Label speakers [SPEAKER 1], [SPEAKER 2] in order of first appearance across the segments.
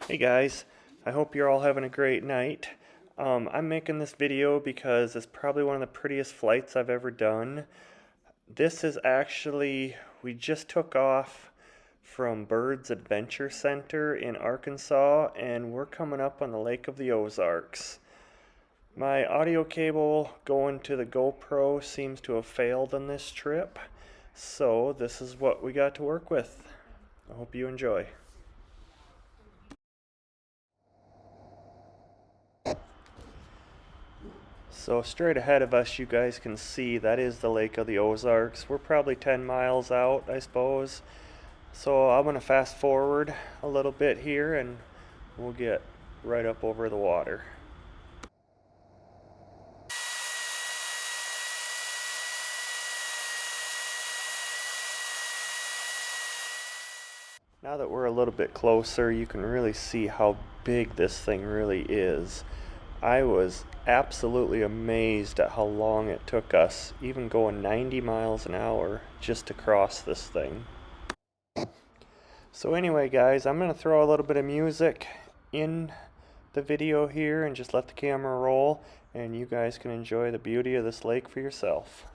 [SPEAKER 1] Hey guys, I hope you're all having a great night. I'm making this video because it's probably one of the prettiest flights I've ever done. This is actually, we just took off from Bird's Adventure Center in Arkansas and we're coming up on the Lake of the Ozarks. My audio cable going to the GoPro seems to have failed on this trip, so this is what we got to work with. I hope you enjoy. So straight ahead of us you guys can see that is the Lake of the Ozarks. We're probably 10 miles out, I suppose. So I'm going to fast forward a little bit here and we'll get right up over the water. Now that we're a little bit closer, you can really see how big this thing really is. I was absolutely amazed at how long it took us, even going 90 miles an hour, just to cross this thing. So anyway guys, I'm going to throw a little bit of music in the video here and just let the camera roll, and you guys can enjoy the beauty of this lake for yourself.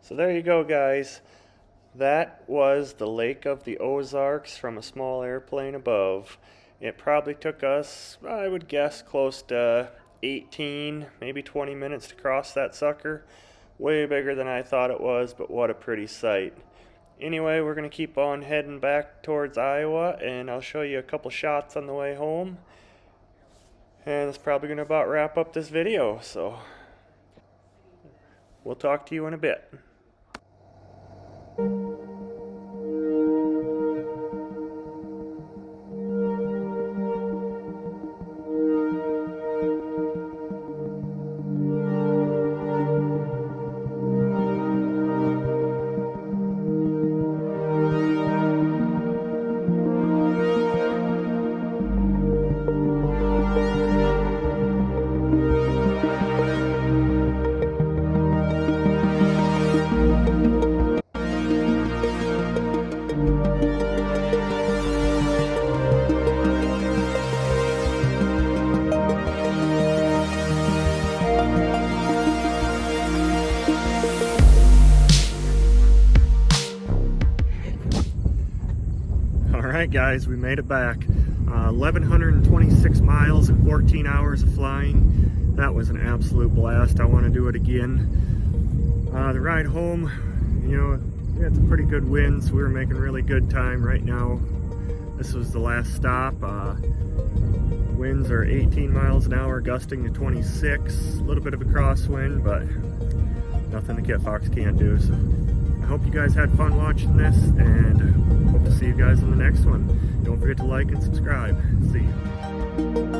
[SPEAKER 1] So there you go, guys. That was the Lake of the Ozarks from a small airplane above. It probably took us, I would guess, close to 18, maybe 20 minutes to cross that sucker. Way bigger than I thought it was, but what a pretty sight. Anyway, we're going to keep on heading back towards Iowa, and I'll show you a couple shots on the way home. And that's probably going to about wrap up this video, so we'll talk to you in a bit. Alright guys, we made it back. 1,126 miles and 14 hours of flying. That was an absolute blast. I want to do it again. The ride home, you know, we had some pretty good winds. We were making really good time right now. This was the last stop. Winds are 18 miles an hour, gusting to 26. A little bit of a crosswind, but nothing the Kit Fox can't do. So I hope you guys had fun watching this, and hope to see you guys in the next one. Don't forget to like and subscribe. See you.